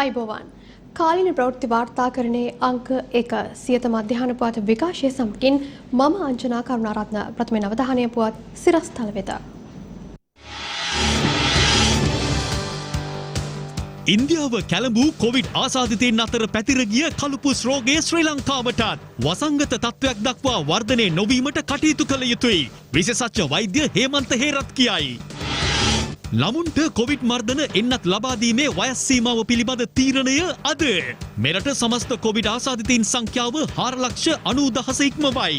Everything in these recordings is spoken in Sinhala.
අයිබෝවන් කාලීන ප්‍රවෘත්ති වාර්තාකරණයේ අංක 1 සියත මධ්‍යහන පුවත් විකාශය සමගින් මම අංජනා කරුණාරත්න ප්‍රථම අවධානය පුවත් සිරස්තල වෙත. ඉන්දියාව කැළඹූ කොවිඩ් ආසාදිතයින් අතර පැතිර ගිය කළුපුස් රෝගය ශ්‍රී ලංකාවටත් වසංගත තත්ත්වයක් දක්වා වර්ධනය නොවීමට කටයුතු කළ යුතුයි. විශේෂඥ වෛද්‍ය හේමන්ත හේරත් කියයි. ළමුන්ට කොවිඩ් මර්ධන එන්නත් ලබා දීමේ වයස් සීමාව පිළිබඳ තීරණය අද. මෙරට සමස්ත කොවිඩ් ආසාදිතයින් සංඛ්‍යාව 4,90,000 ඉක්මවයි.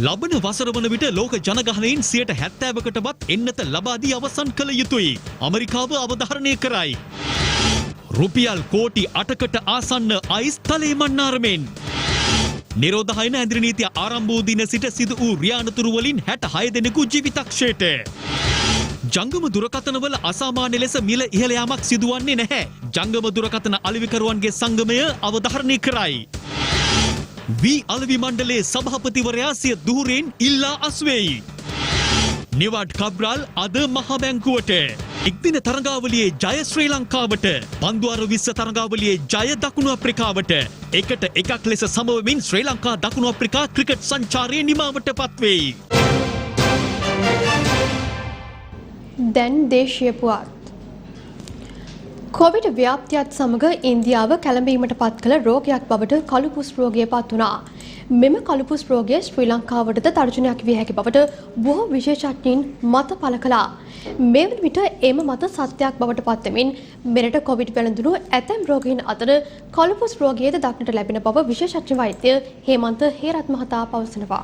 ලබන වසර වන විට ලෝක ජනගහනයෙන් 70%කටවත් එන්නත ලබා දී අවසන් කළ යුතුයි. ඇමරිකාව අවධාරණය කරයි. රුපියල් කෝටි 8කට ආසන්න අයිස් තලේ මන්නාරමෙන්. නිරෝධායන ඇඳිරි නීතිය ආරම්භ වූ දින සිට සිදු වූ රියානතුරු වලින් 66 දෙනෙකු ජීවිතක්ෂයට. ජංගම දුරකථනවල අසාමාන්‍ය ලෙස මිල ඉහළ යාමක් සිදුවන්නේ නැහැ. ජංගම දුරකථන අලෙවිකරුවන්ගේ සංගමය අවධාරණය කරයි. වී අලෙවි මණ්ඩලයේ සභාපතිවරයා සිය දුහුරෙන් ඉල්ලා අස්වෙයි. නිවාඩ් කබ්‍රාල් අද මහ බැංකුවට. එක්දින තරඟාවලියේ ජය ශ්‍රී ලංකාවට. පන්දුවර 20 තරඟාවලියේ ජය දකුණු අප්‍රිකාවට. එකට එකක් ලෙස සමවමින් ශ්‍රී ලංකා දකුණු අප්‍රිකා ක්‍රිකට් සංචාරයේ නිමාවට පත්වෙයි. දැන් දේශීය පුවත්. කොවිඩ් ව්‍යාප්තියත් සමග ඉන්දියාව කැළඹීමට පත් කළ රෝගයක් බවට කළුපුස් රෝගය පත් වුණා. මෙම කළුපුස් රෝගය ශ්‍රී ලංකාවටද තර්ජනයක් විය හැකි බවට බොහෝ විශේෂඥයින් මත පළ කළා. මේ වන විට එම මත සත්‍යයක් බවට පත්වෙමින් මෙරට කොවිඩ් වැළඳුණු ඇතැම් රෝගීන් අතර කළුපුස් රෝගයද දක්නට ලැබෙන බව විශේෂඥ වෛද්‍ය හේමන්ත හේරත් මහතා පවසනවා.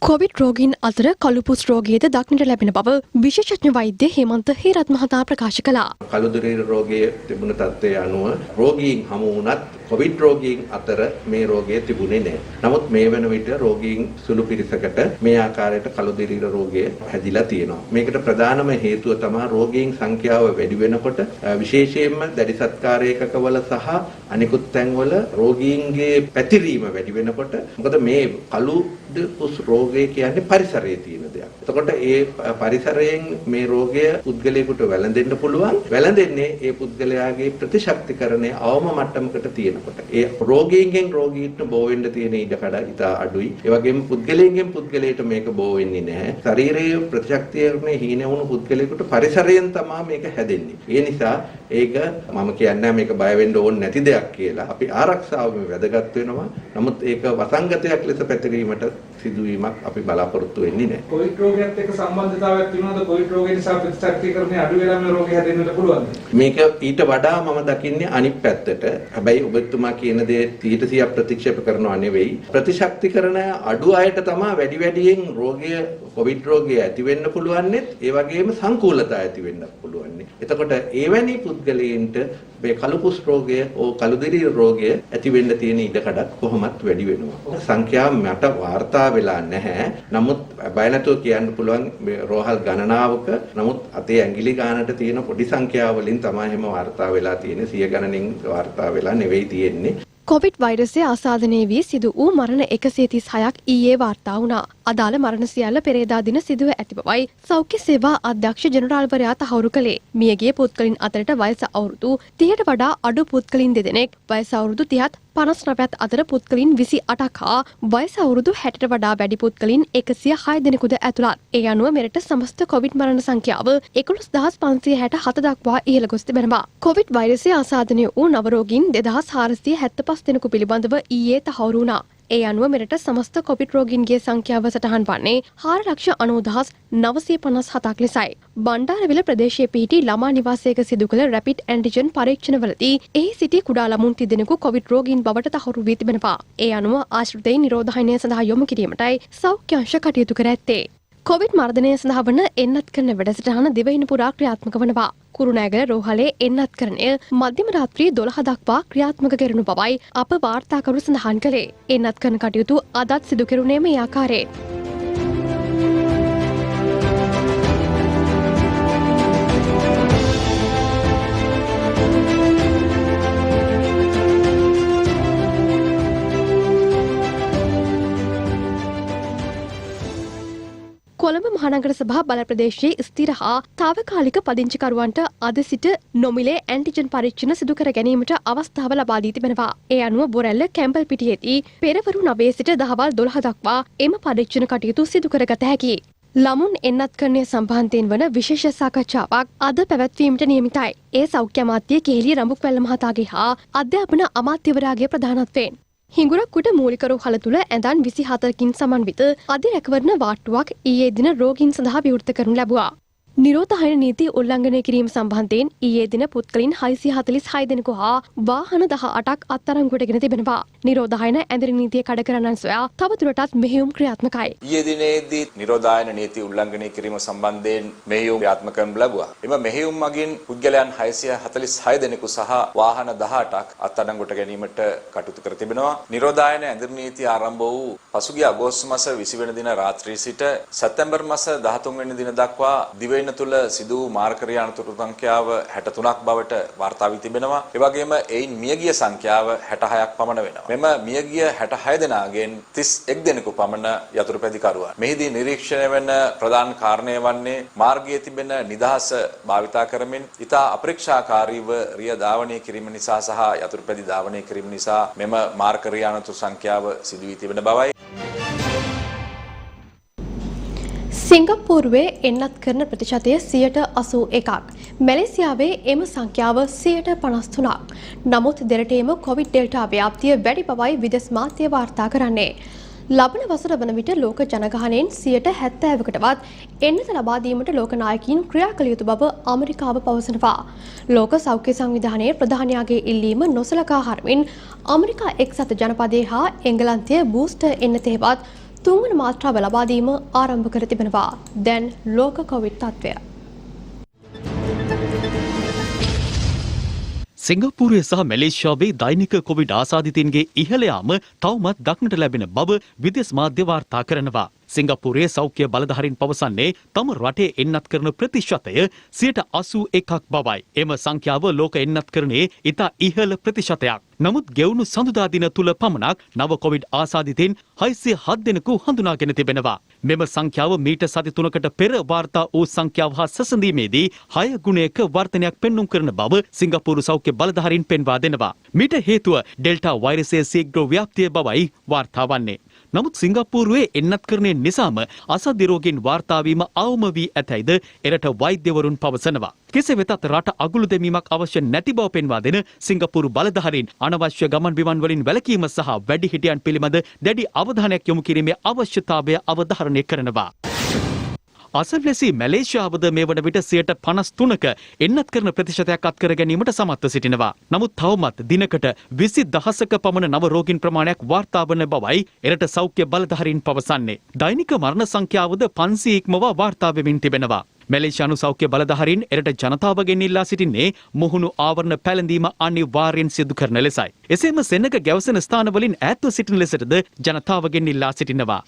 කොවිඩ් රෝගීන් අතර කළුපුස් රෝගයද දක්නට ලැබෙන බව විශේෂඥ වෛද්‍ය හේමන්ත හේරත් මහතා ප්‍රකාශ කළා. කළුදිරීර රෝගයේ තිබුණ තත්ත්වය අනුව රෝගීන් හමු වුණත් කොවිඩ් රෝගීන් අතර මේ රෝගය තිබුණේ නැහැ. නමුත් මේ වෙන විට රෝගීන් සුළු පිරිසකට මේ ආකාරයට කළුදිරීර රෝගය හැදිලා තියෙනවා. මේකට ප්‍රධානම හේතුව තමයි රෝගීන් සංඛ්‍යාව වැඩි වෙනකොට විශේෂයෙන්ම දැඩි සත්කාර ඒකකවල සහ අනිකුත් තැන්වල රෝගීන්ගේ පැතිරීම වැඩි වෙනකොට මොකද මේ කළුපුස් රෝගය කියන්නේ පරිසරයේ තියෙන දෙයක්. එතකොට ඒ පරිසරයෙන් මේ රෝගය පුද්ගලයෙකුට වැළඳෙන්න පුළුවන්. වැළඳෙන්නේ ඒ පුද්ගලයාගේ ප්‍රතිශක්තිකරණය අවම මට්ටමකට තියෙනකොට. ඒ රෝගීන්ගෙන් රෝගීන්ට බෝ වෙන්න තියෙන ඉඩකඩ ඉතා අඩුයි. ඒ වගේම පුද්ගලයෙන්ගෙන් පුද්ගලයට මේක බෝ වෙන්නේ නැහැ. ශරීරයේ ප්‍රතිශක්තිකරණය හීන වුණු පුද්ගලයෙකුට පරිසරයෙන් තමයි මේක හැදෙන්නේ. ඒ නිසා ඒක මම කියන්නේ මේක බය වෙන්න ඕනේ නැති දෙයක් කියලා. අපි ආරක්ෂාව වැදගත් වෙනවා. නමුත් ඒක වසංගතයක් ලෙස පැතිරීමට සිදුවීමක් අපි බලාපොරොත්තු වෙන්නේ නැහැ. කොවිඩ් රෝගයත් එක්ක සම්බන්ධතාවයක් තියෙනවද? කොවිඩ් රෝගය නිසා ප්‍රතිශක්තිකරණය අඩු වෙලා මේ රෝගය හැදෙන්නට පුළුවන්ද? මේක ඊට වඩා මම දකින්නේ අනිත් පැත්තට. හැබැයි ඔබතුමා කියන දේ 100% ප්‍රතික්ෂේප කරනවා නෙවෙයි. ප්‍රතිශක්තිකරණය අඩු අයට තමයි වැඩි වැඩියෙන් රෝගය කොවිඩ් රෝගය ඇති වෙන්න පුළුවන්නෙත් ඒ වගේම සංකූලතා ඇති වෙන්න පුළුවන්නේ. එතකොට එවැනි පුද්ගලයන්ට මේ කළුපුස් රෝගය ඕ කළුදිරීර රෝගය ඇති වෙන්න තියෙන ඉඩකඩක් කොහොමත් වැඩි වෙනවා. සංඛ්‍යාව මට වාර්තා වෙලා නැහැ. නමුත් බය නැතුව කියන්න පුළුවන් රෝහල් ගණනාවක නමුත් අතේ ඇඟිලි ගානට තියෙන පොඩි සංඛ්‍යාව වලින් තමයි එහෙම වාර්තා වෙලා තියෙන්නේ. 100 ගණනින් වාර්තා වෙලා නෙවෙයි තියෙන්නේ. කොවිඩ් වෛරසය ආසාදනය වී සිදු වූ මරණ 136ක් ඊයේ වාර්තා වුණා. අදාළ මරණ සියල්ල පෙරේදා දින සිදුව ඇති බවයි සෞඛ්‍ය සේවා අධ්‍යක්ෂ ජෙනරාල්වරයා තහවුරු කළේ. මියගිය පුද්ගලයන් අතරට වයස අවුරුදු 30ට වඩා අඩු පුද්ගලයන් දෙදෙනෙක්, වයස අවුරුදු 30ත් 59ත් අතර පුද්ගලයන් 28ක් හා වයස අවුරුදු 60ට වඩා වැඩි පුද්ගලයන් 106 දෙනෙකුද ඇතුළත්. ඒ අනුව මෙරට සමස්ත කොවිඩ් මරණ සංඛ්‍යාව 11567 දක්වා ඉහළ ගොස් තිබෙනවා. කොවිඩ් වෛරසය ආසාදනය වූ නව රෝගීන් 2475 දෙනෙකු පිළිබඳව ඊයේ තහවුරු වුණා. ඒ අනුව මෙරට සමස්ත කොවිඩ් රෝගීන්ගේ සංඛ්‍යාව සටහන් වන්නේ 4,90,957ක් ලෙසයි. බණ්ඩාරවිල ප්‍රදේශයේ පිහිටි ළමා නිවාසයක සිදු කළ රැපිඩ් ඇන්ටිජන් පරීක්ෂණවලදී එහි සිටි කුඩා ළමුන් 30 දෙනෙකු කොවිඩ් රෝගීන් බවට තහවුරු වී තිබෙනවා. ඒ අනුව ආශ්‍රිතයින් නිරෝධායනය සඳහා යොමු කිරීමටයි සෞඛ්‍ය අංශ කටයුතු කර ඇත්තේ. කොවිඩ් මර්ධනය සඳහා වන එන්නත් කරන වැඩසටහන දිවයින පුරා ක්‍රියාත්මක වනවා. කුරුණෑගල රෝහලේ එන්නත්කරණය මධ්‍යම රාත්‍රී 12 දක්වා ක්‍රියාත්මක කෙරෙනු බවයි අප වාර්තාකරු සඳහන් කළේ. එන්නත් කරන කටයුතු අදත් සිදු කෙරුණේ මේ ආකාරයෙන්. කොළඹ මහනගර සභා බල ප්‍රදේශයේ ස්ථිර හා තාවකාලික පදිංචිකරුවන්ට අද සිට නොමිලේ ඇන්ටිජන් පරීක්ෂණ සිදු කර ගැනීමට අවස්ථාව ලබා දී තිබෙනවා. ඒ අනුව බොරැල්ල කැම්පල් පිටියේදී පෙරවරු 9 සිට දහවල් 12 දක්වා එම පරීක්ෂණ කටයුතු සිදු කරගත හැකියි. ළමුන් එන්නත්කරණය සම්බන්ධයෙන් වන විශේෂ සාකච්ඡාවක් අද පැවැත්වීමට නියමිතයි. ඒ සෞඛ්‍ය අමාත්‍ය කෙහෙලිය රඹුක්වැල්ල මහතාගේ හා අධ්‍යාපන අමාත්‍යවරයාගේ ප්‍රධානත්වයෙන් හිඟුරක්කුට මූලික රෝහල තුළ ඇඳන් 24කින් සමන්විත අධිරැකවරණ වාට්ටුවක් ඊයේ දින රෝගීන් සඳහා විවෘත කරනු ලැබුවා. නිරෝධායන නීති උල්ලංඝනය කිරීම සම්බන්ධයෙන් ඊයේ දින පුත්කලින් 646 දෙනෙකු හා වාහන 18ක් අත්අඩංගුවටගෙන තිබෙනවා. නිරෝධායන ඇඳරි නීතිය කඩ කරන්නන් සොයා තවදුරටත් මෙහෙයුම් ක්‍රියාත්මකයි. ඊයේ දිනේදී නිරෝධායන නීති උල්ලංඝනය කිරීම සම්බන්ධයෙන් මෙහෙයුම් ක්‍රියාත්මක කරනු ලැබුවා. එම මෙහෙයුම් මගින් පුද්ගලයන් 646 දෙනෙකු සහ වාහන 18ක් අත්අඩංගුවට ගැනීමට කටයුතු කර තිබෙනවා. නිරෝධායන ඇඳරි නීතිය ආරම්භ වූ පසුගිය අගෝස්තු මාස 20 වෙනි දින රාත්‍රී සිට සැප්තැම්බර් මාස 13 වෙනි දින දක්වා දිවයින තුළ සිදු මාර්කරී අනතුරු සංඛ්‍යාව 63ක් බවට වාර්තා වී තිබෙනවා. ඒ වගේම එයින් මියගිය සංඛ්‍යාව 66ක් පමණ වෙනවා. මෙම මියගිය 66 දෙනාගෙන් 31 දෙනෙකු පමණ යතුරුපැදිකරුවන්. මෙහිදී නිරීක්ෂණය වෙන ප්‍රධාන කාරණය වන්නේ මාර්ගයේ තිබෙන නිදහස භාවිතා කරමින් ඉතා අපරීක්ෂාකාරීව රිය ධාවනය කිරීම නිසා සහ යතුරුපැදි ධාවනය කිරීම නිසා මෙම මාර්කරී අනතුරු සංඛ්‍යාව සිදු වී තිබෙන බවයි. සිංගප්පූරුවේ එන්නත් කරන ප්‍රතිශතය 81%ක්. මැලේසියාවේ එම සංඛ්‍යාව 53%ක්. නමුත් දෙරටේම කොවිඩ් ඩෙල්ටා ව්‍යාප්තිය වැඩි බවයි විදෙස් මාධ්‍ය වාර්තා කරන්නේ. ලබන වසර වන විට ලෝක ජනගහනයෙන් 70%කටවත් එන්නත ලබා දීමට ලෝක නායකයින් ක්‍රියා කළ යුතු බව ඇමරිකාව පවසනවා. ලෝක සෞඛ්‍ය සංවිධානයේ ප්‍රධානියාගේ ඉල්ලීම නොසලකා හරිමින් ඇමරිකා එක්සත් ජනපදයේ හා එංගලන්තයේ බූස්ටර් එන්නතේවත් තුන්වන මාත්‍රාව ලබා දීම ආරම්භ කර තිබෙනවා. දැන් ලෝක කොවිඩ් තත්ත්වය. සිංගප්පූරුවේ සහ මැලේසියාවේ දෛනික කොවිඩ් ආසාදිතයින්ගේ ඉහළ යාම තවමත් දක්නට ලැබෙන බව විදේශ මාධ්‍ය වාර්තා කරනවා. සිංගප්පූරුවේ සෞඛ්‍ය බලධාරීන් පවසන්නේ තම රටේ එන්නත් කරන ප්‍රතිශතය 81ක් බවයි. එම සංඛ්‍යාව ලෝක එන්නත් කරන්නේ ඉතා ඉහළ ප්‍රතිශතයක්. නමුත් ගෙවුණු සඳුදා දින තුල පමණක් නව කොවිඩ් ආසාදිතයින් 607 දෙනෙකු හඳුනාගෙන තිබෙනවා. මෙම සංඛ්‍යාව මීට සති 3කට පෙර වාර්තා වූ සංඛ්‍යාව හා සැසඳීමේදී 6 ගුණයක වර්ධනයක් පෙන්눔 කරන බව සිංගප්පූරු සෞඛ්‍ය බලධාරීන් පෙන්වා දෙනවා. මීට හේතුව ඩෙල්ටා වෛරසයේ ශීඝ්‍ර ව්‍යාප්තිය බවයි වාර්තා වන්නේ. නමුත් සිංගප්පූරුවේ එන්නත්කරණය නිසාම අසාධ්‍ය රෝගීන් වාර්තා වීම අවම වී ඇතැයිද එරට වෛද්‍යවරුන් පවසනවා. කෙසේ වෙතත් රට අගුළු දැමීමක් අවශ්‍ය නැති බව පෙන්වා දෙන සිංගප්පූරු බලධාරීන් අනවශ්‍ය ගමන් බිමන් වලින් වැළකීම සහ වැඩිහිටියන් පිළිබඳ දැඩි අවධානයක් යොමු කිරීමේ අවශ්‍යතාවය අවධාරණය කරනවා. අසල්වැසි මැලේසියාවද මේ වන විට 53ක එන්නත් කරන ප්‍රතිශතයක් අත්කර ගැනීමට සමත්ව සිටිනවා. නමුත් තවමත් දිනකට 20,000ක පමණ නව රෝගීන් ප්‍රමාණයක් වාර්තා වන බවයි එරට සෞඛ්‍ය බලධාරීන් පවසන්නේ. දෛනික මරණ සංඛ්‍යාවද 500 ඉක්මවා වාර්තා වෙමින් තිබෙනවා. මැලේසියානු සෞඛ්‍ය බලධාරීන් එරට ජනතාවගෙන් ඉල්ලා සිටින්නේ මුහුණු ආවරණ පැළඳීම අනිවාර්යෙන් සිදු කරන ලෙසයි. එසේම සෙනඟ ගැවසෙන ස්ථානවලින් ඈත්ව සිටින ලෙසටද ජනතාවගෙන් ඉල්ලා සිටිනවා.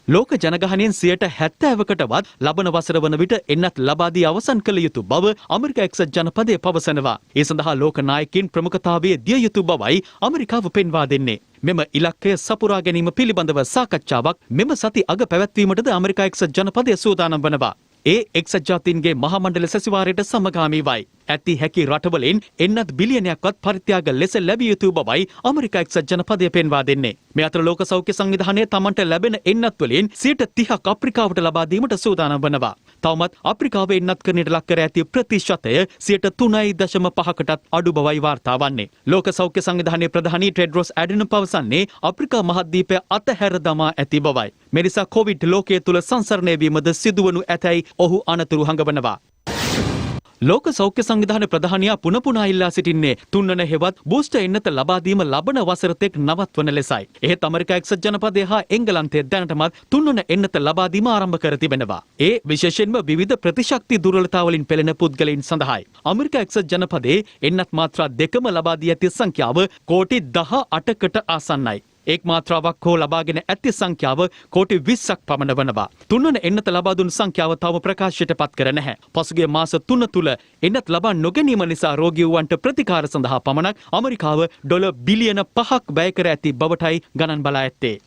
ලෝක ජනගහනයෙන් 70%කටවත් ලබන වසර වන විට එන්නත් ලබා දී අවසන් කළ යුතු බව ඇමරිකා එක්සත් ජනපදය පවසනවා. ඒ සඳහා ලෝක නායකයින් ප්‍රමුඛතාවයේ දිය යුතු බවයි ඇමරිකාව පෙන්වා දෙන්නේ. මෙම ඉලක්කය සපුරා ගැනීම පිළිබඳව සාකච්ඡාවක් මෙම සති අග පැවැත්වීමටද ඇමරිකා එක්සත් ජනපදය සූදානම් වනවා. ඒ එක්සත් ජාතීන්ගේ මහමණ්ඩල සැසිවාරයට සමගාමීවයි. ඇති හැකි රටවලින් එන්නත් බිලියනයක්වත් පරිත්‍යාග ලෙස ලැබිය යුතු බවයි ඇමරිකා එක්සත් ජනපදය පෙන්වා දෙන්නේ. මේ අතර ලෝක සෞඛ්‍ය සංවිධානය තමන්ට ලැබෙන එන්නත් වලින් 30% අප්‍රිකාවට ලබා දීමට සූදානම් වනවා. තවමත් අප්‍රිකාවේ එන්නත්කරණයට ලක් කර ඇති ප්‍රතිශතය 3.5කටත් අඩු බවයි වාර්තා වන්නේ. ලෝක සෞඛ්‍ය සංවිධානයේ ප්‍රධානී ටෙඩ්රොස් ඇඩනොම් පවසන්නේ අප්‍රිකා මහද්වීපය අතහැර දමා ඇති බවයි. මේ නිසා කොවිඩ් ලෝකයේ තුල සංසරණය වීමද සිදුවනු ඇතැයි ඔහු අනතුරු හඟවනවා. ලෝක සෞඛ්‍ය සංවිධාන ප්‍රධානියා පුන පුනා ඉල්ලා සිටින්නේ තුන්වන හෙවත් බූස්ටර් එන්නත ලබා දීම ලබන වසර තෙක් නවත්වන ලෙසයි. එහෙත් ඇමරිකා එක්සත් ජනපදය හා එංගලන්තය දැනටමත් තුන්වන එන්නත ලබා දීම ආරම්භ කර තිබෙනවා. ඒ විශේෂයෙන්ම විවිධ ප්‍රතිශක්ති දුර්වලතාවලින් පෙළෙන පුද්ගලයන් සඳහායි. ඇමරිකා එක්සත් ජනපදයේ එන්නත් මාත්‍රා දෙකම ලබා දී ඇති සංඛ්‍යාව කෝටි 18කට ආසන්නයි. එක් මාත්‍රාවක් හෝ ලබාගෙන ඇති සංඛ්‍යාව කෝටි 20ක් පමණ වනවා. තුන්වන එන්නත ලබා දුන් සංඛ්‍යාව තවම ප්‍රකාශයට පත් කර නැහැ. පසුගිය මාස 3 තුල එන්නත ලබා නොගැනීම නිසා රෝගී වූවන්ට ප්‍රතිකාර සඳහා පමණක් ඇමරිකාව ඩොලර් බිලියන 5ක් වැය කර ඇති බවටයි ගණන් බලා ඇත්තේ.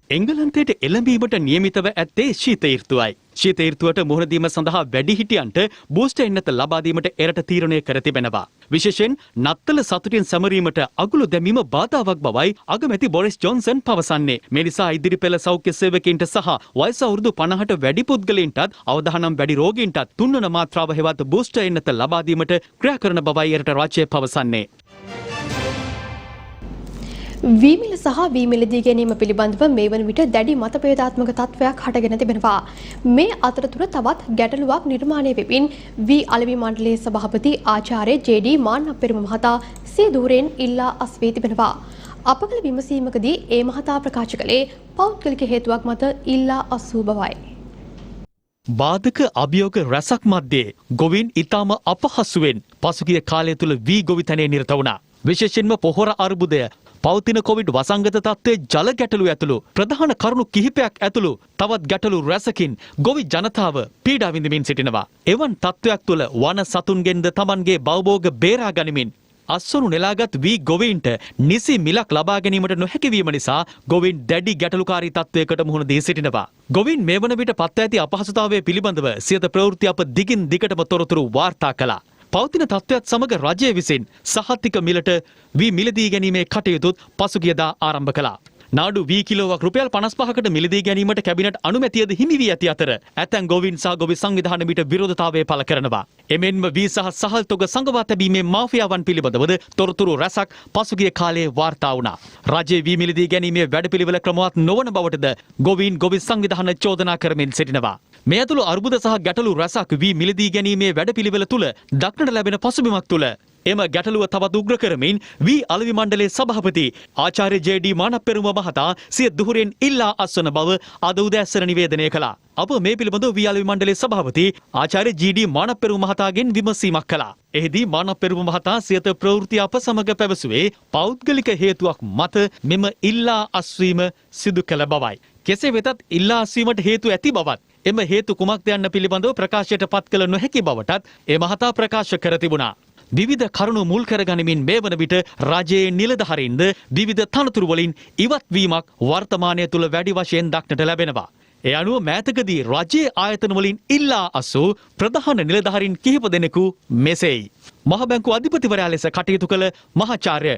එංගලන්තයට එළඹීමට නියමිතව ඇත්තේ ශීත ඍතුවයි. ශීත ඍතුවට මුහුණ දීම සඳහා වැඩිහිටියන්ට බූස්ටර් එන්නත ලබා දීමට එරට තීරණය කර තිබෙනවා. විශේෂයෙන් නත්තල සතුටින් සමරීමට අගුළු දැමීම බාධාවක් බවයි අගමැති බොරිස් ජොන්සන් පවසන්නේ. මේ නිසා ඉදිරි පෙළ සෞඛ්‍ය සේවකයින්ට සහ වයස අවුරුදු 50ට වැඩි පුද්ගලයින්ටත් අවදානම් වැඩි රෝගීන්ටත් තුන්වන මාත්‍රාව හෙවත් බූස්ටර් එන්නත ලබා දීමට ක්‍රියා කරන බවයි එරට රාජ්‍යය පවසන්නේ. වීමිල සහ වීමිලදී ගැනීම පිළිබඳව මේ වන විට දැඩි මතභේදාත්මක තත්ත්වයක් හටගෙන තිබෙනවා. මේ අතරතුර තවත් ගැටලුවක් නිර්මාණය වෙමින් වී අලෙවි මණ්ඩලයේ සභාපති ආචාර්ය ජේ.ඩී. මාන්නප්පෙරුම මහතා සිය ධූරයෙන් ඉල්ලා අස්වී තිබෙනවා. අපකල විමසීමකදී ඒ මහතා ප්‍රකාශ කළේ පෞද්ගලික හේතුවක් මත ඉල්ලා අස්වූ බවයි. බාධක අභියෝග රැසක් මැද්දේ ගොවීන් ඉතාම අපහසුවෙන් පසුගිය කාලය තුල වී ගොවිතැනේ නිරත වුණා. විශේෂයෙන්ම පොහොර අර්බුදය පවතින කොවිඩ් වසංගත තත්ත්වයේ ජල ගැටලු ඇතුළු ප්‍රධාන කරුණු කිහිපයක් ඇතුළු තවත් ගැටලු රැසකින් ගොවි ජනතාව පීඩා විඳමින් සිටිනවා. එවන් තත්ත්වයක් තුළ වන සතුන්ගෙන්ද Tamanගේ භවභෝග බේරා ගනිමින් අස්වනු නෙලාගත් වී ගොවීන්ට නිසි මිලක් ලබා ගැනීමට නොහැකි වීම නිසා ගොවීන් දැඩි ගැටලුකාරී තත්ත්වයකට මුහුණ දී සිටිනවා. ගොවීන් මේ වන විට පත් ඇති අපහසුතාවය පිළිබඳව සියත ප්‍රවෘත්ති අප දිගින් දිගටම තොරතුරු වාර්තා කළා. පවතින තත්ත්වයක් සමග රජය විසින් සහතික මිලට වී මිලදී ගැනීමේ කටයුතුත් පසුගියදා ආරම්භ කළා. නාඩු වී කිලෝවක් රුපියල් 55කට මිලදී ගැනීමට කැබිනට් අනුමැතියද හිමි වී ඇති අතර ඇතැම් ගොවීන් සහ ගොවි සංවිධාන මිට විරෝධතාවය පළ කරනවා. එමෙන්ම වී සහ සහල් තොග සංගවා තැබීමේ මාෆියාවන් පිළිබඳවද තොරතුරු රැසක් පසුගිය කාලයේ වාර්තා වුණා. රජයේ වී මිලදී ගැනීමේ වැඩපිළිවෙල ක්‍රමවත් නොවන බවටද ගොවීන් ගොවි සංවිධාන චෝදනා කරමින් සිටිනවා. මේ ඇතුළු අර්බුද සහ ගැටලු රැසක් වී මිලදී ගැනීමේ වැඩපිළිවෙල තුල දක්නට ලැබෙන පසුබිමක් තුල එම ගැටලුව තවත් උග්‍ර කරමින් වී අලෙවි මණ්ඩලයේ සභාපති ආචාර්ය ජේ.ඩී. මානප්පෙරුම මහතා සිය දුහුරෙන් ඉල්ලා අස්වන බව අද උදෑසන නිවේදනය කළා. අප මේ පිළිබඳව වී අලෙවි මණ්ඩලයේ සභාපති ආචාර්ය ජී.ඩී. මානප්පෙරුම මහතාගෙන් විමසීමක් කළා. එහිදී මානප්පෙරුම මහතා සියත ප්‍රවෘත්ති අප සමග පැවසුවේ පෞද්ගලික හේතුවක් මත මෙම ඉල්ලා අස්වීම සිදු කළ බවයි. කෙසේ වෙතත් ඉල්ලා අස්වීමට හේතු ඇති බවත් එම හේතු කුමක්ද යන්න පිළිබඳව ප්‍රකාශයට පත් කළ නොහැකි බවටත් ඒ මහතා ප්‍රකාශ කර තිබුණා. විවිධ කරුණු මුල් කරගනිමින් මේ වන විට රජයේ නිලධාරීන්ද විවිධ තනතුරු වලින් ඉවත් වීමක් වර්තමානය තුල වැඩි වශයෙන් දක්නට ලැබෙනවා. ඒ අනුව මෑතකදී රජයේ ආයතන වලින් ඉල්ලා අසූ ප්‍රධාන නිලධාරීන් කිහිප දෙනෙකු මෙසේයි. මහ බැංකුව අධිපතිවරයා ලෙස කටයුතු කළ මහාචාර්ය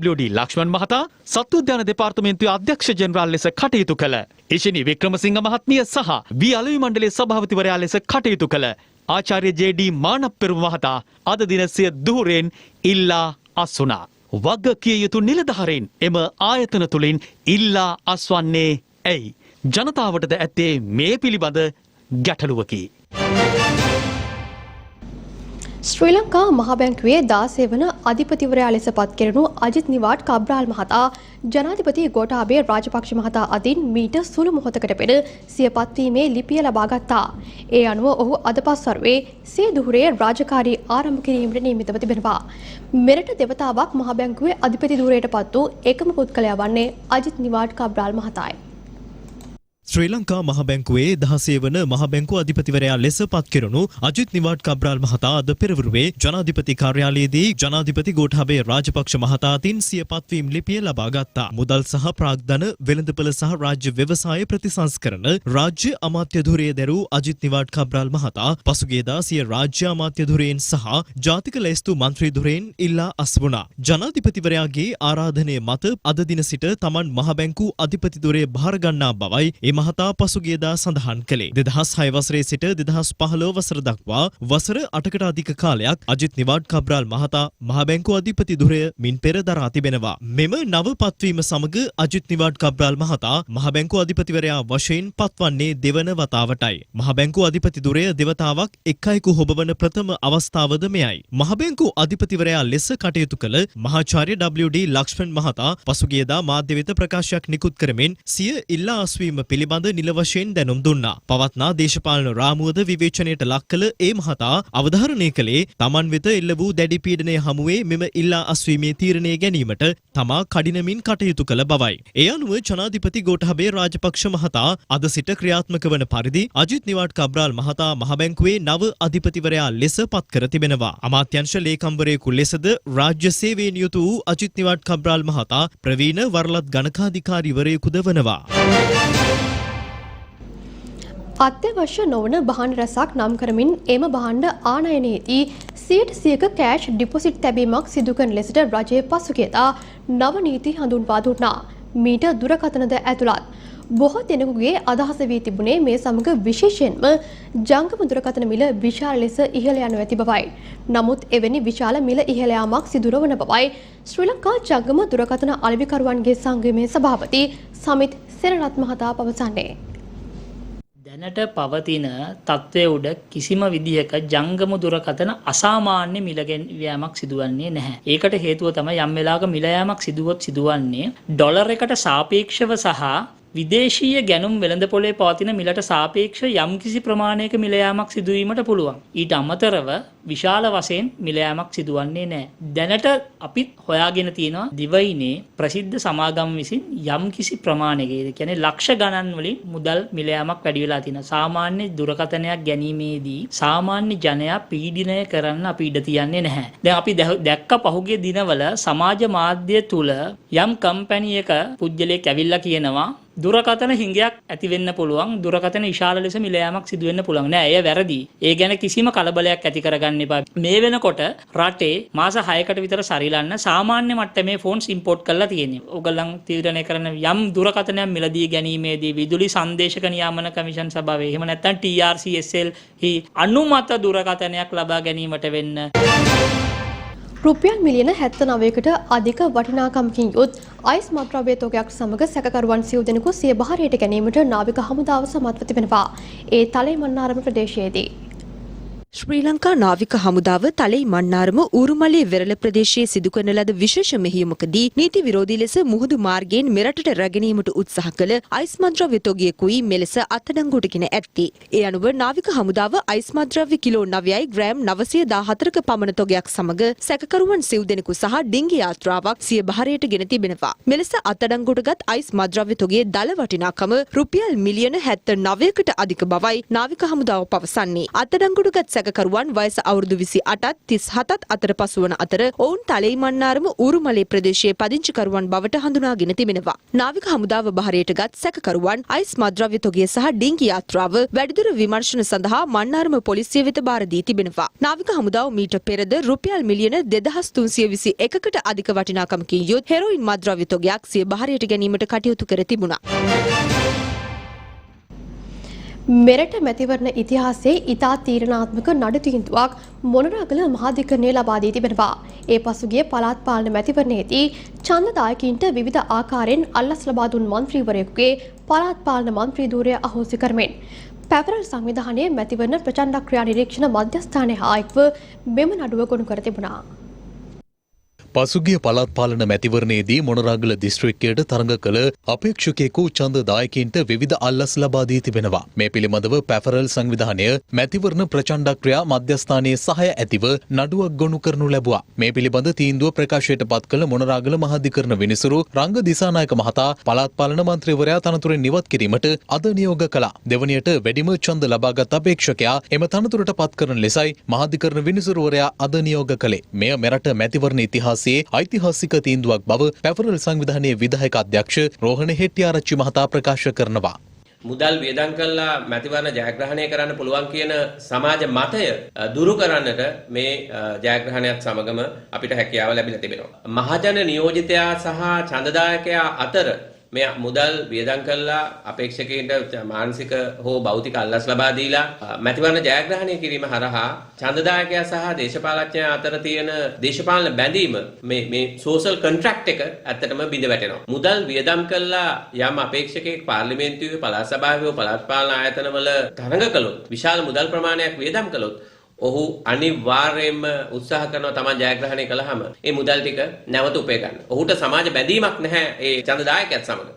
W.D. ලක්ෂ්මන් මහතා, සත්වෝද්‍යාන දෙපාර්තමේන්තුවේ අධ්‍යක්ෂ ජෙනරාල් ලෙස කටයුතු කළ ඉෂිනි වික්‍රමසිංහ මහත්මිය සහ වී අලෙවි මණ්ඩලයේ සභාපතිවරයා ලෙස කටයුතු කළ ආචාර්ය ජේ.ඩී. මානප්පෙරුම මහතා අද දින සිය දුහුරෙන් ඉල්ලා අස්වුණා. වගකිය යුතු නිලධාරීන් එම ආයතන තුලින් ඉල්ලා අස්වන්නේ ඇයි? ජනතාවටද ඇත්තේ මේ පිළිබඳ ගැටලුවකි. ශ්‍රී ලංකා මහ බැංකුවේ 16 වන අධිපතිවරයා ලෙස පත් කෙරෙනු අජිත් නිවාඩ් කබ්‍රාල් මහතා ජනාධිපති ගෝඨාභය රාජපක්ෂ මහතා අතින් මීට සුළු මොහොතකට පෙර සිය පත්වීමේ ලිපිය ලබා ගත්තා. ඒ අනුව ඔහු අද පස්වරුවේ සිය දුහුරේ රාජකාරී ආරම්භ කිරීමට නියමිතව තිබෙනවා. මෙරට දෙවතාවක් මහ බැංකුවේ අධිපති ධූරයට පත් වූ එකම පුද්ගලයා වන්නේ අජිත් නිවාඩ් කබ්‍රාල් මහතායි. ශ්‍රී ලංකා මහ බැංකුවේ 16 වන මහ බැංකුව අධිපතිවරයා ලෙස පත් කෙරුණු අජිත් නිවාඩ් කබ්‍රාල් මහතා අද පෙරවරුවේ ජනාධිපති කාර්යාලයේදී ජනාධිපති ගෝඨාභය රාජපක්ෂ මහතා අතින් සිය පත්වීම් ලිපිය ලබා ගත්තා. මුදල් සහ ප්‍රාග්ධන වෙළඳපොළ සහ රාජ්‍ය ව්‍යවසාය ප්‍රතිසංස්කරණ රාජ්‍ය අමාත්‍ය ධුරය දැරූ අජිත් නිවාඩ් කබ්‍රාල් මහතා පසුගියදා සිය රාජ්‍ය අමාත්‍ය ධුරයෙන් සහ ජාතික ලැයිස්තු මන්ත්‍රී ධුරයෙන් ඉල්ලා අස්වුණා. ජනාධිපතිවරයාගේ ආරාධනය මත අද දින සිට තමන් මහ බැංකුව අධිපති ධුරය භාර ගන්නා බවයි මහතා පසුගියදා සඳහන් කළේ. 2006 වසරේ සිට 2015 වසර දක්වා වසර 8කට අධික කාලයක් අජිත් නිවාඩ් කබ්‍රාල් මහතා මහ බැංකුව අධිපති ධුරය මින් පෙර දරා තිබෙනවා. මෙම නව පත්වීම සමග අජිත් නිවාඩ් කබ්‍රාල් මහතා මහ බැංකුව අධිපතිවරයා වශයෙන් පත්වන්නේ දෙවන වතාවටයි. මහ බැංකුව අධිපති ධුරය දෙවතාවක් එක් අයෙකු හොබවන ප්‍රථම අවස්ථාවද මෙයයි. මහ බැංකුව අධිපතිවරයා ලෙස කටයුතු කළ මහාචාර්ය W.D. ලක්ෂ්මන් මහතා පසුගියදා මාධ්‍ය වෙත ප්‍රකාශයක් නිකුත් කරමින් සිය ඉල්ලා අස්වීම පිළිබඳව පිළිබඳ නිල වශයෙන් දැනුම් දුන්නා. පවත්නා දේශපාලන රාමුවද විවේචනයට ලක් කළ ඒ මහතා අවධාරණය කළේ තමන් වෙත එල්ල වූ දැඩි පීඩනය හමුවේ මෙම ඉල්ලා අස්වීමේ තීරණය ගැනීමට තමා කඩිනමින් කටයුතු කළ බවයි. ඒ අනුව ජනාධිපති ගෝඨාභය රාජපක්ෂ මහතා අද සිට ක්‍රියාත්මක වන පරිදි අජිත් නිවාඩ් කබ්‍රාල් මහතා මහ බැංකුවේ නව අධිපතිවරයා ලෙස පත් කර තිබෙනවා. අමාත්‍යංශ ලේකම්වරයෙකු ලෙසද රාජ්‍ය සේවයේ නියුතු වූ අජිත් නිවාඩ් කබ්‍රාල් මහතා ප්‍රවීණ වරලත් ගණකාධිකාරීවරයෙකුද වනවා. අත්‍යවශ්‍ය නොවන භාණ්ඩ රැසක් නම් කරමින් එම භාණ්ඩ ආනයනයේදී 100% කෑෂ් ඩිපොසිට් තැබීමක් සිදු කරන ලෙසට රජය පසුගියදා නව නීති හඳුන්වා දුන්නා. මීට දුරකථනද ඇතුළත් බොහෝ දෙනෙකුගේ අදහස වී තිබුණේ මේ සමග විශේෂයෙන්ම ජංගම දුරකථන මිල විශාල ලෙස ඉහළ යනු ඇති බවයි. නමුත් එවැනි විශාල මිල ඉහළ යාමක් සිදු නොවන බවයි ශ්‍රී ලංකා ජංගම දුරකථන අලෙවිකරුවන්ගේ සංගමේ සභාපති සමිත් සෙනරත් මහතා පවසන්නේ. දැනට පවතින තත්ත්වය උඩ කිසිම විදිහක ජංගම දුරකථන අසාමාන්‍ය මිල ගැනීමක් සිදුවන්නේ නැහැ. ඒකට හේතුව තමයි යම් වෙලාවක මිල යාමක් සිදුවන්නේ ඩොලර් එකට සාපේක්ෂව සහ විදේශීය ගැනුම් වෙළඳපොලේ පවතින මිලට සාපේක්ෂ යම්කිසි ප්‍රමාණයක මිල යාමක් සිදුවීමට පුළුවන්. ඊට අමතරව විශාල වශයෙන් මිල යාමක් සිදුවන්නේ නැහැ. දැනට අපිත් හොයාගෙන තියෙනවා දිවයිනේ ප්‍රසිද්ධ සමාගම් විසින් යම්කිසි ප්‍රමාණයක, ඒ කියන්නේ ලක්ෂ ගණන් වලින් මුදල් මිල යාමක් වැඩි වෙලා තියෙනවා. සාමාන්‍ය දුරකථනයක් ගැනීමේදී සාමාන්‍ය ජනයා පීඩනය කරන්න අපි ඉඩ තියන්නේ නැහැ. දැන් අපි දැක්ක පහුගිය දිනවල සමාජ මාධ්‍ය තුල යම් කම්පැනි එක පුජ්‍යලයක් ඇවිල්ලා කියනවා දුරකථන හිඟයක් ඇති වෙන්න පුළුවන්, දුරකථන විශාල ලෙස මිල යාමක් සිදු වෙන්න පුළුවන්. නෑ, එය වැරදි. ඒ ගැන කිසිම කලබලයක් ඇති කරගන්න එපා. මේ වෙනකොට රටේ මාස 6කට විතර සරිලන්න සාමාන්‍ය මට්ටමේ ෆෝන්ස් ඉම්පෝට් කරලා තියෙනවා. ඔයගොල්ලන් තීරණය කරන යම් දුරකථනයක් මිලදී ගැනීමේදී විදුලි සංදේශක නියාමන කමිෂන් සභාවේ එහෙම නැත්නම් TRCSL හි අනුමත දුරකථනයක් ලබා ගැනීමට වෙන්න රුපියල් මිලියන 79කට අධික වටිනාකමකින් යුත් අයිස් මත්ද්‍රව්‍ය තොගයක් සමග සැකකරුවන් සිව් දෙනෙකු සිය බහරයට ගැනීමට නාවික හමුදාව සමත්ව තිබෙනවා. ඒ තලේ මන්නාරම ප්‍රදේශයේදී ශ්‍රී ලංකා නාවික හමුදාව තලෙයි මන්නාරම ඌරුමලේ වෙරළ ප්‍රදේශයේ සිදු කරන ලද විශේෂ මෙහෙයුමකදී නීති විරෝධී ලෙස මුහුදු මාර්ගයෙන් මෙරටට රැගෙනීමට උත්සාහ කළ අයිස් මත්ද්‍රව්‍ය තොගයකුයි මෙලෙස අත්අඩංගුවටගෙන ඇත්තේ. ඒ අනුව නාවික හමුදාව අයිස් මත්ද්‍රව්‍ය කිලෝ 9යි ග්‍රෑම් 914ක පමණ තොගයක් සමග සැකකරුවන් සිව් දෙනෙකු සහ ඩිංගි යාත්‍රාවක් සිය බහරයට ගෙන තිබෙනවා. මෙලෙස අත්අඩංගුවටගත් අයිස් මත්ද්‍රව්‍ය තොගයේ දල වටිනාකම රුපියල් මිලියන 79කට අධික බවයි නාවික හමුදාව පවසන්නේ. අත්අඩංගුවටගත් සැකකරුවන් වයස අවුරුදු 28ත් 37ත් අතර පසුවන අතර ඔවුන් තලෙයි මන්නාරම ඌරුමලේ ප්‍රදේශයේ පදිංචිකරුවන් බවට හඳුනාගෙන තිබෙනවා. නාවික හමුදාව බහරයටගත් සැකකරුවන් අයිස් මත්ද්‍රව්‍ය තොගය සහ ඩිංගි යාත්‍රාව වැඩිදුර විමර්ශන සඳහා මන්නාරම පොලිසිය වෙත බාර දී තිබෙනවා. නාවික හමුදාව මීට පෙරද රුපියල් මිලියන 2321කට අධික වටිනාකමකින් යුත් හෙරොයින් මත්ද්‍රව්‍ය තොගයක් සිය බහරයට ගැනීමට කටයුතු කර තිබුණා. මෙරට මැතිවරණ ඉතිහාසයේ ඉතා තීරණාත්මක නඩු තීන්දුවක් මොනරාගල මහාධිකරණය ලබා දී තිබෙනවා. ඒ පසුගිය පළාත් පාලන මැතිවරණයේදී ඡන්දදායකයින්ට විවිධ ආකාරයෙන් අල්ලස් ලබා දුන් මන්ත්‍රීවරයෙකුගේ පළාත් පාලන මන්ත්‍රී ධූරය අහෝසි කරමින් පැවරල් සංවිධානයේ මැතිවරණ ප්‍රචණ්ඩ ක්‍රියා නිරීක්ෂණ මධ්‍යස්ථානයේ හා එක්ව මෙම නඩුව ගොනු කර තිබුණා. පසුගිය පළාත් පාලන මැතිවරණයේදී මොනරාගල දිස්ත්‍රික්කයට තරඟ කළ අපේක්ෂකයෙකු ඡන්දදායකයින්ට විවිධ අල්ලස් ලබා දී තිබෙනවා. මේ පිළිබඳව පැවරල් සංවිධානය මැතිවරණ ප්‍රචණ්ඩක්‍රියා මධ්‍යස්ථානයේ සහාය ඇතිව නඩුවක් ගොනු කරනු ලැබුවා. මේ පිළිබඳ තීන්දුව ප්‍රකාශයට පත් කළ මොනරාගල මහාධිකරණ විනිසුරු රංග දිසානායක මහතා පළාත් පාලන මන්ත්‍රීවරයා තනතුරෙන් නිවත් කිරීමට අද නියෝග කළා. දෙවනියට වැඩිම ඡන්ද ලබාගත් අපේක්ෂකයා එම තනතුරට පත් කරන ලෙසයි මහාධිකරණ විනිසුරුවරයා අද නියෝග කළේ. මෙය මෙරට මැතිවරණ ඉතිහාසයේ ඓතිහාසික තීන්දුවක් බව පැවරල් සංවිධානයේ විධායක අධ්‍යක්ෂ රෝහණ හෙට්ටිආරච්චි මහතා ප්‍රකාශ කරනවා. මුදල් වියදම් කළා මැතිවරණ ජයග්‍රහණය කරන්න පුළුවන් කියන සමාජ මතය දුරු කරන්නට මේ ජයග්‍රහණයත් සමගම අපිට හැකියාව ලැබිලා තිබෙනවා. මහජන නියෝජිතයා සහ ඡන්දදායකයා අතර මේ මුදල් වියදම් කළා අපේක්ෂකයින්ට මානසික හෝ භෞතික අල්ලස් ලබා දීලා මැතිවරණ ජයග්‍රහණය කිරීම හරහා ඡන්දදායකයා සහ දේශපාලඥයා අතර තියෙන දේශපාලන බැඳීම මේ සෝෂල් කොන්ට්‍රැක්ට් එක ඇත්තටම බිඳ වැටෙනවා. මුදල් වියදම් කළා යම් අපේක්ෂකයෙක් පාර්ලිමේන්තුවේ පළාත් සභාවේ පළාත් පාලන ආයතනවල තරඟ කළොත් විශාල මුදල් ප්‍රමාණයක් වියදම් කළොත් ඔහු අනිවාර්යයෙන්ම උත්සාහ කරනවා තමන් ජයග්‍රහණය කළාම ඒ මුදල් ටික නැවත උපය ගන්න. ඔහුට සමාජ බැඳීමක් නැහැ ඒ ඡන්දදායකයත් සමග.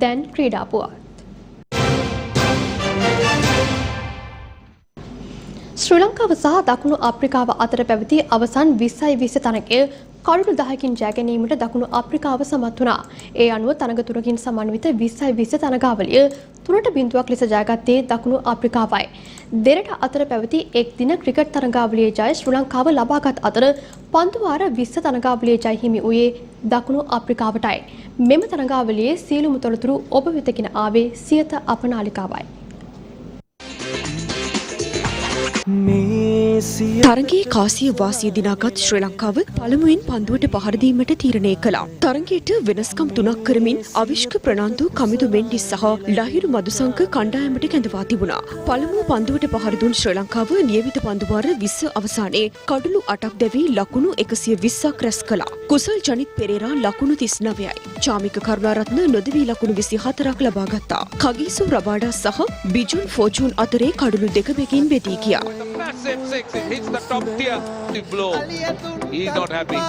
දැන් ක්‍රීඩා පුවත්. ශ්‍රී ලංකාව සහ දකුණු අප්‍රිකාව අතර පැවති අවසන් 20-20 තරගය කඩුළු 10කින් ජය ගැනීමට දකුණු අප්‍රිකාව සමත් වුණා. ඒ අනුව තරග තුනකින් සමන්විත 20-20 තරගාවලිය 3-0ක් ලෙස ජයගත්තේ දකුණු අප්‍රිකාවයි. දෙරට අතර පැවති එක් දින ක්‍රිකට් තරගාවලියේ ජය ශ්‍රී ලංකාව ලබාගත් අතර පන්දු වාර 20 තරගාවලියේ ජය හිමි වූයේ දකුණු අප්‍රිකාවටයි. මෙම තරගාවලියේ සියලුම තොරතුරු ඔබ වෙතකින ආවේ සියත අපනාලිකාවයි. තරගයේ කාසිය වාසිය දිනාගත් ශ්‍රී ලංකාව පළමුවෙන් පන්දුවට පහර දීමට තීරණය කළා. තරගයට වෙනස්කම් 3ක් කරමින් අවිෂ්ක ප්‍රනාන්දු කමිදු මෙන්ඩිස් සහ ලහිරු මදුසංක කණ්ඩායමට කැඳවා තිබුණා. පළමුව පන්දුවට පහර දුන් ශ්‍රී ලංකාව නියමිත පන්දු වාර 20 අවසානයේ කඩුළු 8ක් දැවී ලකුණු 120ක් රැස් කළා. කුසල් ජනිත් පෙරේරා ලකුණු 39යි. චාමික කරුණාරත්න නොදවී ලකුණු 24ක් ලබා ගත්තා. කගීසු රබාඩා සහ බිජුන් ෆෝචූන් අතරේ කඩුළු දෙක බෙකින් බෙදී ගියා. Massive six, it hits the top tier to blow. He's not happy.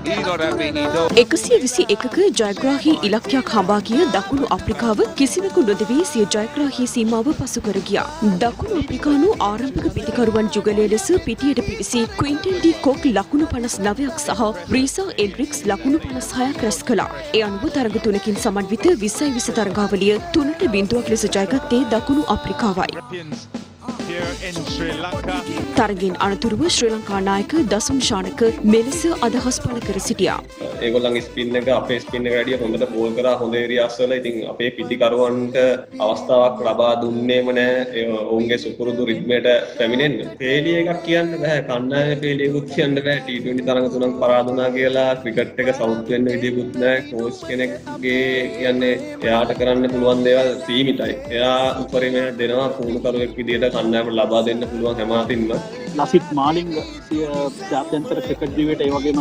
He's not happy. He knows. 121ක ජයග්‍රාහී ඉලක්කයක් හඹා ගිය දකුණු අප්‍රිකාව කිසිවෙකු නොදවී සිය ජයග්‍රාහී සීමාව පසු කර ගියා. දකුණු අප්‍රිකානු ආරම්භක පිතිකරුවන් යුගලයේ ලෙස පිටියට පිවිසි ක්වින්ටන් ඩි කොක් ලකුණු 59ක් සහ රීසා එල්රික්ස් ලකුණු 56ක් රැස් කළා. ඒ අනුව තරග තුනකින් සමන්විත 20-20 තරගාවලිය 3-0ක් ලෙස ජයගත්තේ දකුණු අප්‍රිකාවයි. තරගෙන් අනතුරුව ශ්‍රී ලංකා නායක දසුන් ශානක මෙලෙස අදහස් පළ කර සිටියා. ඒගොල්ලන්ගේ ස්පින් එක අපේ ස්පින් එකට වැඩිය හොඳට බෝල් කරා හොඳ ඒරියාස් වල. ඉතින් අපේ පිටිකරුවන්ට අවස්ථාවක් ලබා දුන්නේම නැහැ ඔවුන්ගේ සුපුරුදු රිද්මයට පැමිණෙන්න. පේලිය එකක් කියන්න බෑ. කණ්ඩායමේ පේලියකුත් කියන්න බෑ. T20 තරඟ තුනක් පරාදුනා කියලා ක්‍රිකට් එක සවුත් වෙන්න විදියකුත් නැහැ. කෝච් කෙනෙක්ගේ කියන්නේ එයාට කරන්න පුළුවන් දේවල් සීමිතයි. එයා උපරිමය දෙනවා පුහුණුකරුවෙක් විදියට කණ්ඩායම ලබා දෙන්න පුළුවන් හැම අතින්ම. ලසිත් මාලිංග ජාත්‍යන්තර ක්‍රිකට් දිවියට ඒ වගේම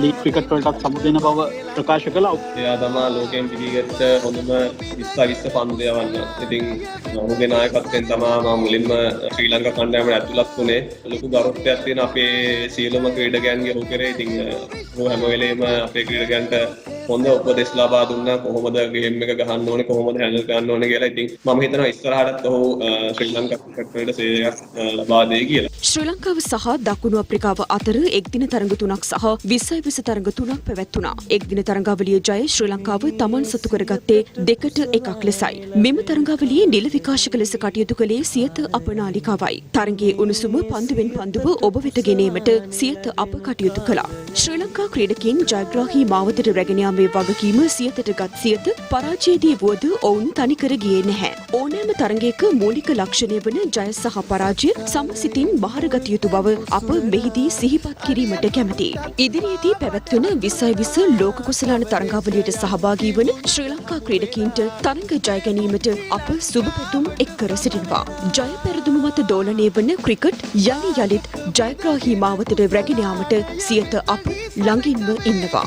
ලීග් ක්‍රිකට් වලටත් සමුදෙන බව ප්‍රකාශ කළා. එයා තමයි ලෝකයෙන් පිළිගත්ත හොඳම 20-20 පන්දු යවන්න. ඉතින් ඔහුගේ නායකත්වයෙන් තමයි මම මුලින්ම ශ්‍රී ලංකා කණ්ඩායමට ඇතුළත් වුණේ. ලොකු ගෞරවයක් තියෙන අපේ සියලුම ක්‍රීඩකයන්ගේ ඔහු කරේ. ඉතින් ඔහු හැම වෙලේම අපේ ක්‍රීඩකයන්ට හොඳ උපදෙස් ලබා දුන්නා. කොහොමද ගේම් එක ගහන්න ඕනේ, කොහොමද හැන්ඩල් කරන්න ඕනේ කියලා. ඉතින් මම හිතනවා ඉස්සරහටත් ඔහු ශ්‍රී ලංකා ක්‍රිකට් වලට සේවයක් ලබා දෙයි කියලා. ශ්‍රී ලංකාව සහ දකුණු අප්‍රිකාව අතර එක්දින තරඟ 3ක් සහ 20-20 තරඟ 3ක් පැවැත්වුණා. එක්දින තරඟාවලියේ ජය ශ්‍රී ලංකාව තමන් සතු කරගත්තේ 2-1ක් ලෙසයි. මෙම තරඟාවලියේ නිල විකාශක ලෙස කටයුතු කළේ සියත අපනාලිකාවයි. තරඟයේ උණුසුම පන්දුවෙන් පන්දුව ඔබ වෙත ගෙනීමට සියත අප කටයුතු කළා. ශ්‍රී ලංකා ක්‍රීඩකයන් ජයග්‍රාහී මාවතට රැගෙන යාමේ වගකීම සියතට ගත් සියත පරාජයේදී වුවද ඔවුන් තනිකර ගියේ නැහැ. ඕනෑම තරඟයක මූලික ලක්ෂණය වන ජය සහ පරාජය සමසිතින් බාරගත යුතු බව අප මෙහිදී සිහිපත් කිරීමට කැමැතියි. ඉදිරියේදී පැවැත්වෙන 20-20 ලෝක කුසලාන තරඟාවලියට සහභාගී වන ශ්‍රී ලංකා ක්‍රීඩකීන්ට තරඟ ජය ගැනීමට අප සුබ පැතුම් එක් කර සිටිනවා. ජය පෙරදුම මත දෝලනය වන ක්‍රිකට් යලි යලිත් ජයග්‍රාහී මාවතට රැගෙන යාමට සියත අප ළඟින්ම ඉන්නවා.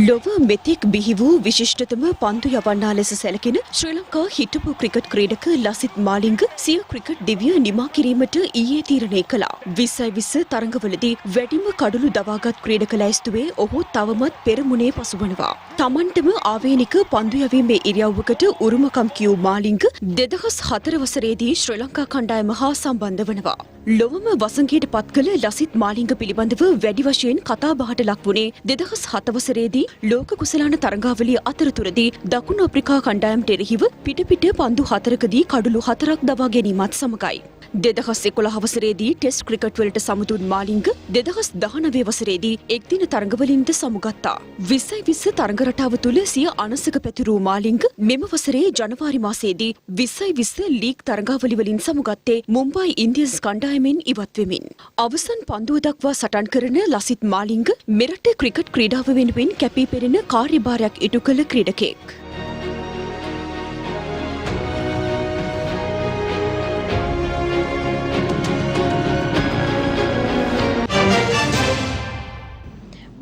ලොව මෙතෙක් බිහි වූ විශිෂ්ටතම පන්දු යවන්නා ලෙස සැලකෙන ශ්‍රී ලංකා හිටපු ක්‍රිකට් ක්‍රීඩක ලසිත් මාලිංග සිය ක්‍රිකට් දිවිය නිමා කිරීමට ඊයේ තීරණය කළා. 20-20 තරඟවලදී වැඩිම කඩුළු දවාගත් ක්‍රීඩක ලැයිස්තුවේ ඔහු තවමත් පෙරමුණේ පසුවනවා. තමන්ටම ආවේනික පන්දු යැවීමේ ඉරියව්වකට උරුමකම් කියූ මාලිංග 2004 වසරේදී ශ්‍රී ලංකා කණ්ඩායම හා සම්බන්ධ වනවා. ලොවම වසඟයට පත් කළ ලසිත් මාලිංග පිළිබඳව වැඩි වශයෙන් කතා බහට ලක් වුණේ 2007 වසරේදී ලෝක කුසලාන තරඟාවලිය අතරතුරදී දකුණු අප්‍රිකා කණ්ඩායමට එරෙහිව පිට පන්දු 4කදී කඩුළු 4ක් දවා ගැනීමත් සමගයි. 2011 වසරේදී ටෙස්ට් ක්‍රිකට් වලට සමුදුන් මාලිංග 2019 වසරේදී එක්දින තරඟවලින්ද සමුගත්තා. 20-20 තරඟ රටාව තුළ සිය අනසක පැතිරූ මාලිංග මෙම වසරේ ජනවාරි මාසයේදී 20-20 ලීග් තරඟාවලි වලින් සමුගත්තේ මුම්බයි ඉන්දියන්ස් කණ්ඩායමෙන් ඉවත් වෙමින්. අවසන් පන්දුව දක්වා සටන් කරන ලසිත් මාලිංග මෙරට ක්‍රිකට් ක්‍රීඩාව වෙනුවෙන් කැපී පෙනෙන කාර්යභාරයක් ඉටු කළ ක්‍රීඩකයෙක්.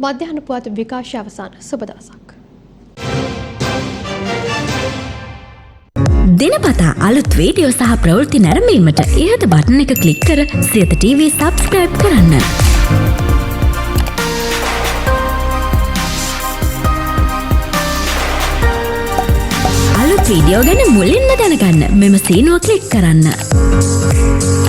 මධ්‍යහන පුවත් විකාශය අවසන්. සුබ දවසක්. දිනපතා අලුත් වීඩියෝ සහ ප්‍රවෘත්ති නැරඹීමට ඉහත බටන් එක ක්ලික් කර සියත TV සබස්ක්‍රයිබ් කරන්න. අලුත් වීඩියෝ ගැන මුලින්ම දැනගන්න මෙම සීනුව ක්ලික් කරන්න.